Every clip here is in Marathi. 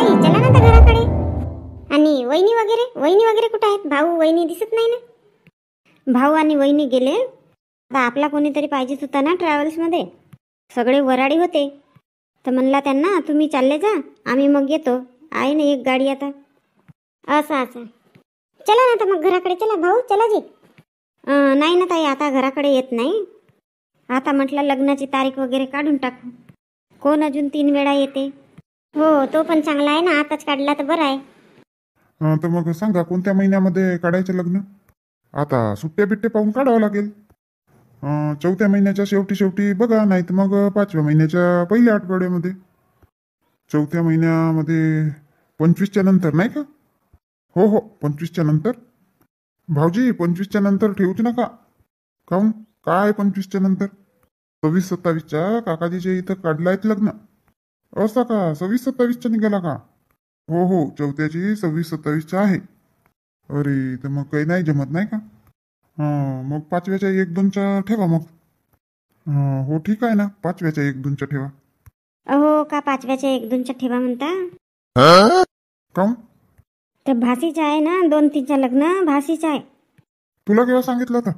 चला ना आता घराकडे. आणि वहिनी वगैरे कुठे आहेत? भाऊ वहिनी दिसत नाही ना. भाऊ आणि वहिनी गेले. आता आपला कोणीतरी पाहिजेच होता ना ट्रॅव्हल्समध्ये. सगळे वराडी होते. तर म्हणला त्यांना तुम्ही चालले जा, आम्ही मग येतो. आहे ना एक गाडी आता. असं चला ना आता मग घराकडे. चला भाऊ, चला जी. नाही ना ताई, आता घराकडे येत नाही. आता म्हटलं लग्नाची तारीख वगैरे काढून टाकू. कोण अजून 3 वेळा येते. हो तो पण चांगला आहे ना, आताच काढला तर बरं आहे. तर मग सांगा कोणत्या महिन्यामध्ये काढायचं लग्न. आता सुट्ट्या बिट्टे पाहून काढावं लागेल. 4थ्या महिन्याच्या शेवटी बघा, नाही तर मग 5व्या महिन्याच्या पहिल्या आठवड्यामध्ये. 4थ्या महिन्यामध्ये 25च्या नंतर नाही का? हो 25च्या नंतर. भाऊजी 25च्या नंतर ठेवूच नका. काहून? काय 25च्या नंतर? 26-27च्या काकाजीच्या इथं काढलाय लग्न. असं का? 26-27च्या निघाला का? हो 4थ्याची 26-27च्या आहे. अरे तर मग काही नाही जमत नाही का? मग 5व्याच्या 1-2च्या ठेवा मग. हो ठीक आहे ना, 5व्याच्या 1-2च्या ठेवा. अहो का 5व्याच्या 1-2च्या ठेवा म्हणता? काहून? तर भासीचं आहे ना, 2-3च्या लग्न भासीचं आहे. तुला केव्हा सांगितलं होतं?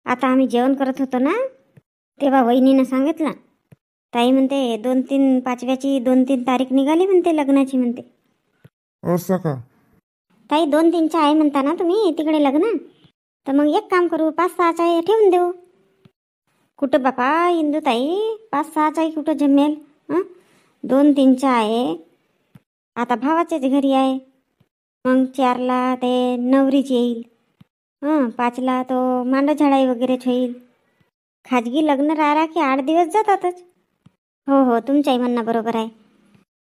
आता आम्ही जेवण करत होतो ना, तेव्हा वहिनीनं सांगितलं. ताई म्हणते 2-3 5व्याची 2-3 तारीख निघाली म्हणते लग्नाची म्हणते. असं का? ताई 2-3च्या आहे म्हणता ना तुम्ही तिकडे लग्न. तर मग एक काम करू, 5-6च्या ठेवून देऊ. कुठं बापा इंदू ताई, 5-6च्या कुठं जमेल. 2-3च्या आहे. आता भावाच्याच घरी आहे. मग 4ला ते नवरीच येईल. 5ला तो मांड झाडाई वगैरेच होईल. खाजगी लग्न राहिला की 8 दिवस जातातच. हो तुमच्याही म्हणणं बरोबर आहे.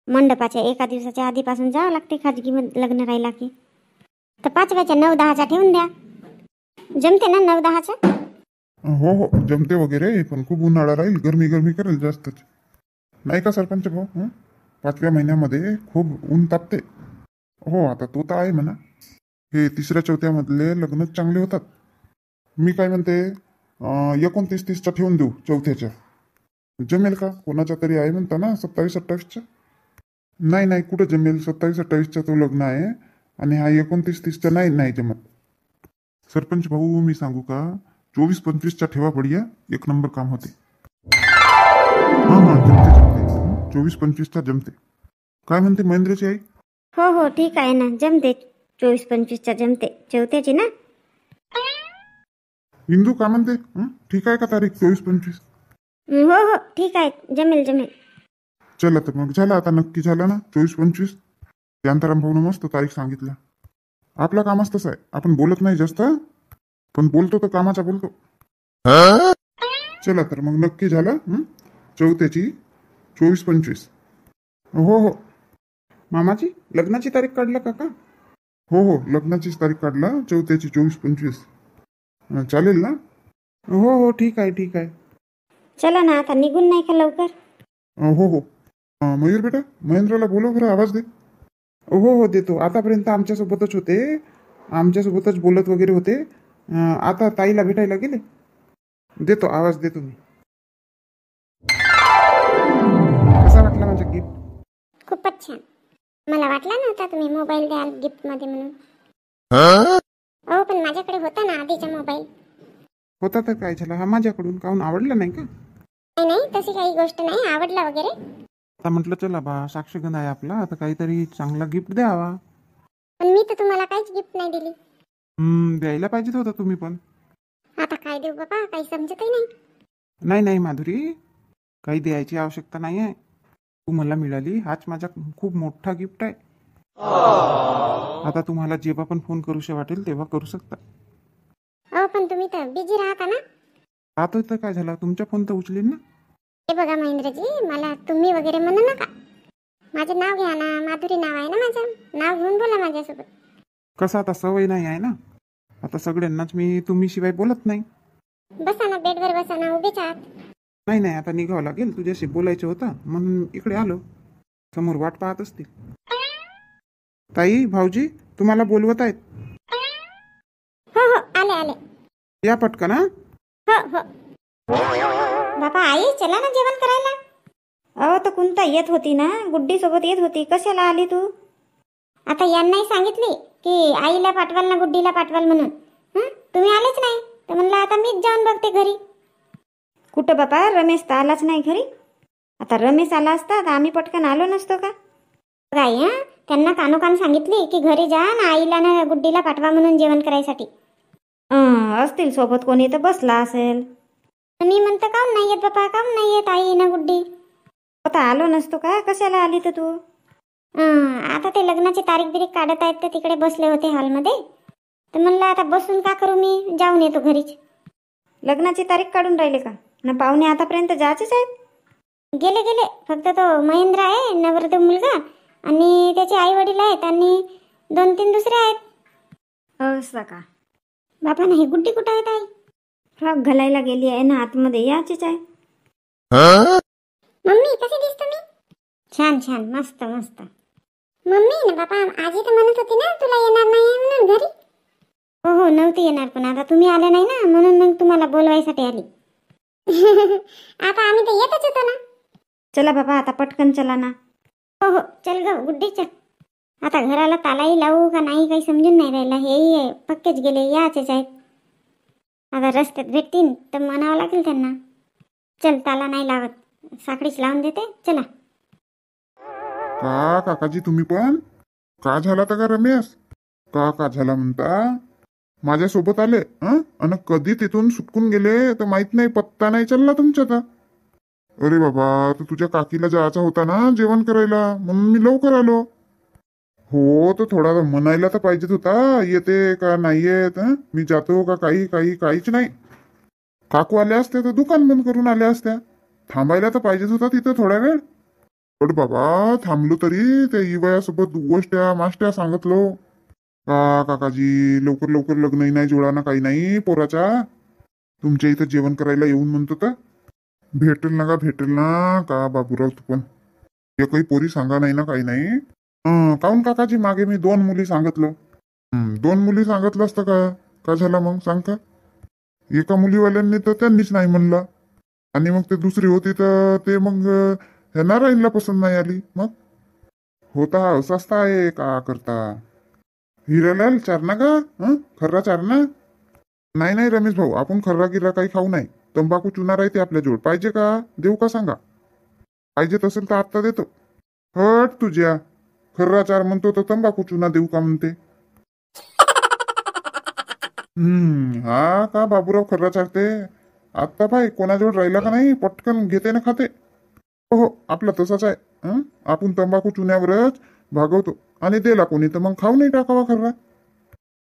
मंडपाच्या 1 दिवसाच्या आधीपासून जावं लागते खाजगी लग्न राहिला की. तर 5व्याच्या 9-10च्या ठेवून द्या. जमते ना 9-10च्या? हो जमते वगैरे, पण खूप उन्हाळा राहील, गरमी करेल जास्तच. नाही का सरपंच भाऊ? 5व्या महिन्यामध्ये खूप ऊन तापते. हो आता तो तर आहे म्हणा. हे 3ऱ्या-4थ्या मधले लग्न चांगले होतात. मी काय म्हणते, 29-30च्या ठेवून देऊ 4थ्याच्या. जमेल का? कोणाच्या तरी आहे म्हणता ना 27-28च्या. नाही कुठं जमेल, 27-28च्या तो लग्न आहे. आणि हा 29-30च्या नाही जमत. सरपंच भाऊ मी सांगू का, 24-25च्या ठेवा बढिया, 1 नंबर काम होते. जमते 24-25च्या जमते. काय म्हणते महेंद्रची आई? हो ठीक आहे ना, जमते. 24-25च्या जमते. 4थ्याची ना? इंदू काय म्हणते? ठीक आहे का तारीख 24-25? हो ठीक आहे, जमेल. चला तर मग झालं आता, नक्की झालं ना 24-25. शांताराम भाऊनं मस्त तारीख सांगितलं. आपलं कामच तसं आहे, आपण बोलत नाही जास्त, पण बोलतो तर कामाचा बोलतो. चला तर मग नक्की झालं. 4थ्याची 24-25. हो मामाची लग्नाची तारीख काढला काका? हो लग्नाचीच तारीख काढला, 4थ्याची 24-25. चालेल ना? हो ठीक आहे. चला ना आता, निघून नाही का लवकर? हो मयूर बेटा, महेंद्रला बोलव बरं, आवाज दे. हो देतो. आतापर्यंत आमच्यासोबतच होते, आमच्यासोबतच बोलत वगैरे होते. आता ताईला भेटायला गेले. देतो आवाज देतो मी. कसा वाटला माझा गिफ्ट? खूपच छान. मला वाटला नव्हता तुम्ही मोबाईल द्याल गिफ्ट मध्ये म्हणून. हो पण माझ्याकडे होता ना आधीचा मोबाईल. होता तर काय झालं, हा माझ्याकडून काहून आवडला नाही का? नाही तशी काही गोष्ट नाही, आवडला वगैरे. आता म्हटलं चला बा, साक्षगंध आहे आपला, आता काहीतरी चांगला गिफ्ट द्यावा. पण मी तर तुम्हाला काहीच गिफ्ट नाही दिली. द्यायला पाहिजे होतं तुम्ही पण. आता काय देऊ बाबा, काही समजतही नाही. नाही माधुरी, काही द्यायची आवश्यकता नाही आहे. तू मला मिळाली, हाच माझा खूप मोठा गिफ्ट आहे. आता तुम्हाला जेव्हा पण फोन करूशी वाटेल तेव्हा करू शकता. पण तुम्ही तर बिझी राहता ना. आता तर काय झालं, तुमच्या फोन तर उचलीन ना. हे बघा महेंद्रजी, मला तुम्ही वगैरे म्हणू नका. माझं नाव घ्या ना, माधुरी नाव आहे ना माझं. नाव घेऊन बोला माझ्यासोबत. कसं आता सवय नाही आहे ना, आता सगळ्यांनाच मी तुम्ही शिवाय बोलत नाही. बसा ना बेडवर, बसा ना, उभेच आहात. नाही आता निघावं लागेल, तुझ्याशी बोलायचं होतं म्हणून इकडे आलो. समोर वाट पाहत असतील. ताई भाऊजी तुम्हाला बोलवत आहेत. हो आले. या पटकन. हो बाबा आई चला ना जेवण करायला. अहो तर कोणता येत होती ना, गुड्डी सोबत येत होती, कशाला आली तू? आता यांनाही सांगितली की आईला पाठवाल ना गुड्डीला पाठवाल म्हणून. तुम्ही आलेच नाही तर म्हणलं आता मीच जाऊन बघते घरी. कुठं बापा, रमेश तर आलाच नाही घरी. आता रमेश आला असता तर आम्ही पटकन आलो नसतो का? काय त्यांना कानोकान सांगितली की घरी जा ना आईला ना गुड्डीला पाठवा म्हणून जेवण करायसाठी. असतील सोबत कोणी तर बसला असेल. मी म्हणतो काऊन नाही येत बापा, काऊन नाही येत आई ना गुड्डी? आता आलो नसतो का, कशाला आली तर तू? आता ते लग्नाची तारीख बिरीख काढत आहेत तर तिकडे बसले होते हॉलमध्ये, तर म्हणलं आता बसून का करू, मी जाऊन येतो घरीच. लग्नाची तारीख काढून राहिले का ना? पाहुणे आतापर्यंत जायचेच आहेत. गेले गेले, फक्त तो महेंद्र आहे नवरदेव मुलगा आणि त्याचे आई वडील आहेत आणि 2-3 दुसरे आहेत. असं का बापा? नाही गुड्डी कुठं आहेत आई? फ्रॉक घालायला गेली आहे ना आतमध्ये, याचीच आहे. मम्मी कशी दिसतो मी? छान छान, मस्त मस्त. मम्मी ना बापा आजी तर म्हणत होती ना तुला येणार नाही म्हणून घरी. हो हो नव्हती येणार, पण आता तुम्ही आले नाही ना म्हणून मग तुम्हाला बोलवायसाठी आली. आता आम्ही तर येतच होतो ना. चला बाबा आता पटकन चला ना. हो हो चल ग गुड्डी चल. आता घराला तालाही लावू का नाही काही समजून नाही राहिला. हेही पक्केच गेले, याचेच आहेत. आता रस्त्यात भेटतील तर म्हणावं लागेल त्यांना. चल ताला नाही लावत, साखळीच लावून देते. चला. का काकाजी तुम्ही पण का झाला तर का रमेश? का झाला म्हणता? माझ्यासोबत आले अन कधी तिथून सुटकून गेले तर माहित नाही, पत्ता नाही चालला तुमच्यात. अरे बाबा, तर तुझ्या काकीला जायचा होता ना जेवण करायला, म्हणून मी लवकर आलो. हो तर थोडा म्हणायला तर पाहिजेत होता, येते का नाही येत, मी जातो का काहीच नाही. काकू आल्या असत्या तर दुकान बंद करून आल्या असत्या. थांबायला तर पाहिजेच होता तिथं थोडा वेळ. पण बाबा थांबलो तरी त्या इवयासोबत गोष्ट्या माष्ट्या सांगितलो का काकाजी लवकर लवकर लग्नही नाही जोडा ना काही नाही पोराच्या, तुमच्या इथं जेवण करायला येऊन म्हणतो तर भेटेल ना का बाबूराव? तू पण एकही पोरी सांगा नाही ना काही नाही. काऊन काकाजी मागे मी 2 मुली सांगितलं. 2 मुली सांगितलं असतं का झालं मग सांग का? एका मुलीवाल्यांनी तर त्यांनीच नाही म्हणलं आणि मग ते दुसरी होती तर ते मग नारायणला पसंत नाही आली. मग होता असाच आहे का करता? हिरालाल चारणा का खर्रा चारणा? नाही रमेश भाऊ, आपण खर्रा गिरा काही खाऊ नाही. तंबाखू चुना राहते आपल्या जोड, पाहिजे का देऊ का सांगा? पाहिजे असेल तर आत्ता देतो. हट तुझ्या, खर्रा चार म्हणतो तर तंबाखू चुना देऊ का म्हणते? हा का बाबूराव खर्रा चारते? आत्ता पाय कोणाजवळ राहिला का नाही पटकन घेते ना खाते. हो आपला तसाच आहे. आपण तंबाखू चुन्यावरच भागवतो आणि दिला कोणी तर मग खाऊ नाही टाकावा खर्रा.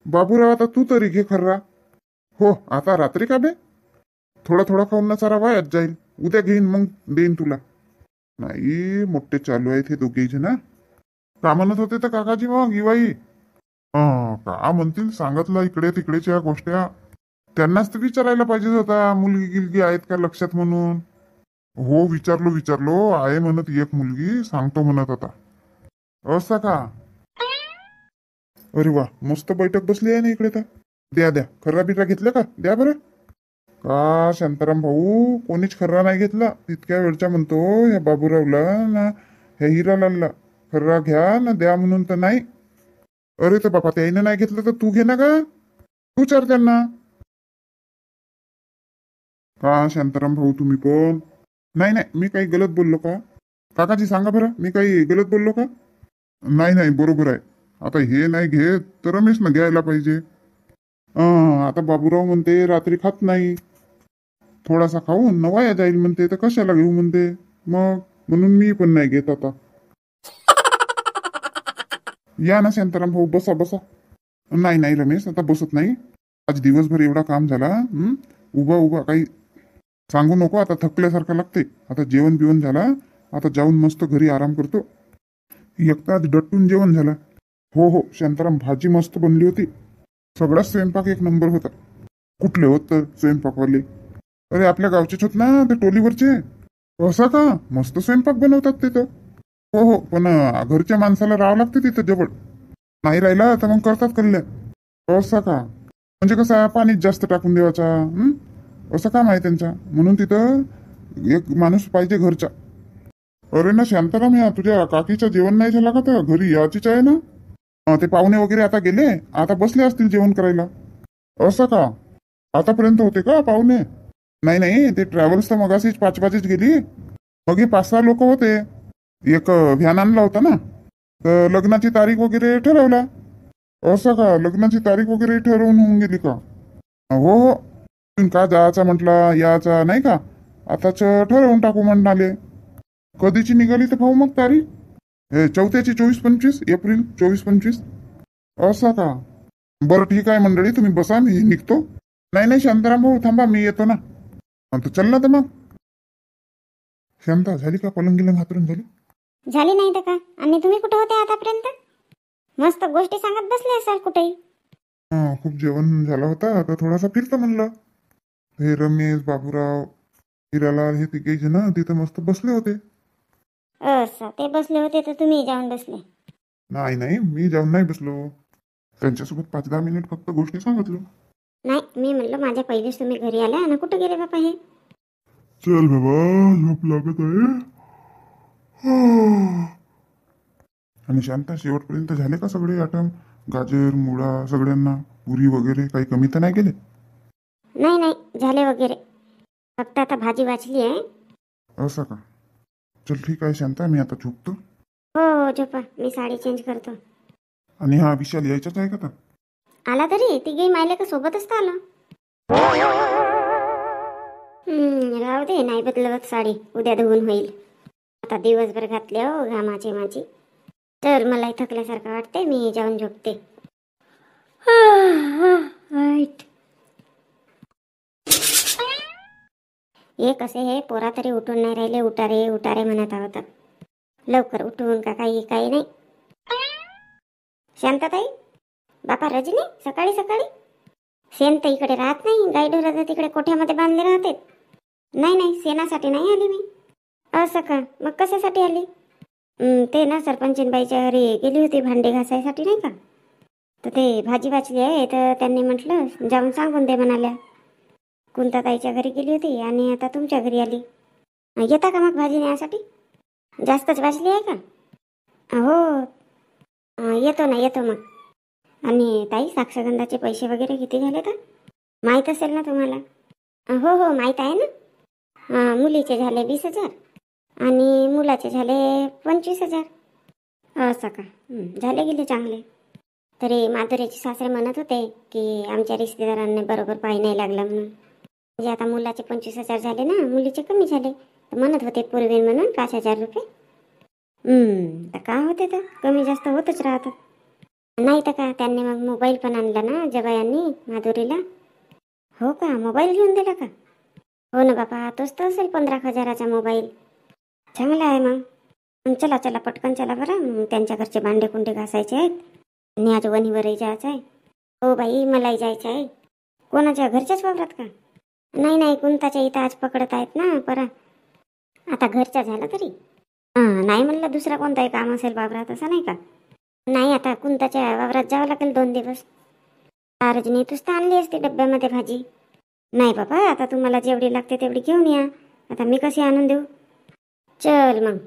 बाबूराव आता तू तरी घे खर्रा. हो आता रात्री का बे? थोडा थोडा खाऊन ना सारा वायात जाईल. उद्या घेईन मग देईन तुला. नाही मोठे चालू आहेत हे दोघे जण. का म्हणत होते तर काकाजी मग इवाई? का म्हणतील सांगितलं इकडे तिकडेच्या गोष्टी. त्यांनाच तर विचारायला पाहिजे होता मुलगी गिलगी आहेत का लक्षात म्हणून. हो विचारलो आहे म्हणत एक मुलगी, सांगतो म्हणत होता. असं का? अरे वा मस्त बैठक बसली आहे ना इकडे. तर द्या खर्रा बिर्रा घेतल्या का? द्या बरं. का शांताराम भाऊ कोणीच खर्रा नाही घेतला. तितक्या वेळच्या म्हणतो ह्या बाबूरावला ना ह्या हिरालालला खर्रा घ्या ना द्या म्हणून तर नाही. अरे तर बापा त्याईनं नाही घेतलं तर तू घे ना का? तू चार त्यांना. का शांताराम भाऊ तुम्ही पण? नाही मी काही गलत बोललो का? काकाजी सांगा बरं मी काही गलत बोललो का? नाही बरोबर आहे. आता हे नाही घेत तर रमेशनं घ्यायला पाहिजे. आता बाबूराव म्हणते रात्री खात नाही, थोडासा खाऊन नवाया जाईल म्हणते, तर कशाला घेऊ म्हणते. मग म्हणून मी पण नाही घेत आता. या ना शांताराम भाऊ बसा. नाही रमेश आता बसत नाही. आज दिवसभर एवढा काम झाला. उभा काही सांगू नको. आता थकल्यासारखं लागते. आता जेवण बिवण झाला, आता जाऊन मस्त घरी आराम करतो. एकटाच डट्टून जेवण झाला. हो शांताराम भाजी मस्त बनली होती. सगळा स्वयंपाक एक नंबर होता. कुठले होत तर स्वयंपाकवाले? अरे आपल्या गावचेच होत ना ते टोलीवरचे. असं का? मस्त स्वयंपाक बनवतात ते तर. हो पण घरच्या माणसाला राहावं लागते तिथं जवळ. नाही राहिला तर मग करतात कल्ल्या. असं का? म्हणजे कसं पाणीच जास्त टाकून देवाचा. असं काम आहे त्यांचा, म्हणून तिथं एक माणूस पाहिजे घरचा. अरे ना शांताराम, या तुझ्या काकीचं जेवण नाही झालं का? तर घरी याचीच आहे ना. ते पाहुणे वगैरे आता गेले, आता बसले असतील जेवण करायला. असं का? आतापर्यंत होते का पाहुणे? नाही नाही, ते ट्रॅव्हल्स तर मगाशीच 5 वाजेच गेली. मग हे 5-6 लोक होते. एक व्हॅन आणला होता ना, तर लग्नाची तारीख वगैरे ठरवला. असं का? लग्नाची तारीख वगैरे ठरवून होऊन गेली का? हो हो. अजून का जायचा म्हटला, याचा नाही का? आताच ठरवून टाकू म्हणाले. कधीची निघाली तर भाऊ मग तारीख? हे चौथ्याची 24-25 एप्रिल 24-25. असं का? बरं ठीक आहे मंडळी, तुम्ही बसा, मी निघतो. नाही नाही शांताराम भाऊ थांबा, मी येतो ना. तू चल ना तर मग. शांता झाली का? पलंग गिलंग हातरून झाली? झाली नाही तर का? आणि तुम्ही कुठे होते आतापर्यंत? मस्त गोष्टी सांगत बसले असाल कुठेही. खूप जेवण झालं होतं, आता थोडासा फिरतो म्हणलं. हे रमेश, बाबूराव, हिरालाल हे तिघे जण तिथं मस्त बसले होते. असं ते बसले होते तर तुम्ही जाऊन बसले? नाही नाही, मी जाऊन नाही बसलो. त्यांच्यासोबत 5-10 मिनिट फक्त गोष्टी सांगितलो. नाही, मी म्हणलं माझ्या पहिलेच तुम्ही घरी आल्या ना, कुठे गेले बापा हे? चल बाबा, झोप लागत आहे. आणि शांता, शेवटपर्यंत झाले का सगळे आटम? गाजर, मुळा सगळ्यांना पुरी वगैरे काही कमी तर नाही गेले? नाही नाही, झाले वगैरे. फक्त आता भाजी वाचली आहे. असं का? चल ठीक आहे शांता, मी आता झोपतो. हो हो झोपा, मी साडी चेंज करतो. आणि हा विशाल यायचाच आहे का आता? आला तरी तिघे मायले का सोबतच तर आला. राहू दे, नाही बदलवत साडी, उद्या धुवून होईल. आता दिवसभर घातले हो घामाची माझी. तर मलाही थकल्यासारखं वाटते, मी जाऊन झोपते. वाईट. हे कसे हे पोरा तरी उठून नाही राहिले, उटारे उटारे म्हणत आहोत. लवकर उठून का काही काही नाही. शांताताई, बापा रजनी, सकाळी सकाळी शेण तर इकडे राहत नाही, गाई ढोराचं तिकडे कोठ्यामध्ये बांधले राहते. नाही नाही, शेणासाठी नाही आली मी. असं का? मग कशासाठी आली? ते ना सरपंचीनबाईच्या घरी गेली होती भांडे घासायसाठी नाही का. तर ते भाजी वाचली आहे, तर त्यांनी म्हटलं जाऊन सांगून दे म्हणाल्या. कुंताताईच्या घरी गेली होती आणि आता तुमच्या घरी आली. येता का मग भाजी न्यायसाठी? जास्तच वाचली आहे का? हो येतो ना, येतो मग. आणि ताई, साक्षगंधाचे पैसे वगैरे किती झाले तर माहीत असेल ना तुम्हाला? हो हो माहीत आहे ना. मुलीचे झाले 20,000 आणि मुलाचे झाले 25,000. असं का? झाले गेले चांगले. तरी माधुरीचे सासरे म्हणत होते की आमच्या रिश्तेदारांनी बरोबर पाय नाही लागला म्हणून. म्हणजे आता मुलाचे 25,000 झाले ना, मुलीचे कमी झाले. तर म्हणत होते पूर्वीन म्हणून 5,000 रुपये. तर का होते, तर कमी जास्त होतच राहतात. नाही तर का, त्यांनी मग मोबाईल पण आणला ना जबायांनी माधुरीला. हो का? मोबाईल घेऊन दिला का? हो ना बापा, तोच तर असेल 15,000चा मोबाईल. चांगला आहे मग. चला चला पटकन चला बरं, त्यांच्या घरचे भांडे कुंडे घासायचे आहेत आणि आज वणीवरही जायचं आहे. हो बाई, मलाही जायचं आहे. कोणाच्या घरच्याच वावरात का? नाही नाही, कुंताच्या इथं आज पकडत आहेत ना परा. आता घरच्या झाला तरी. नाही म्हणलं दुसरा कोणताही काम असेल वावरात, असं नाही का? नाही, आता कुंताच्या वावरात जावं लागेल 2 दिवस. रजनी, तूच तर आणली असते डब्यामध्ये भाजी. नाही बाबा, आता तुम्हाला जेवढी लागते तेवढी घेऊन या, आता मी कशी आणून देऊ? चल मग.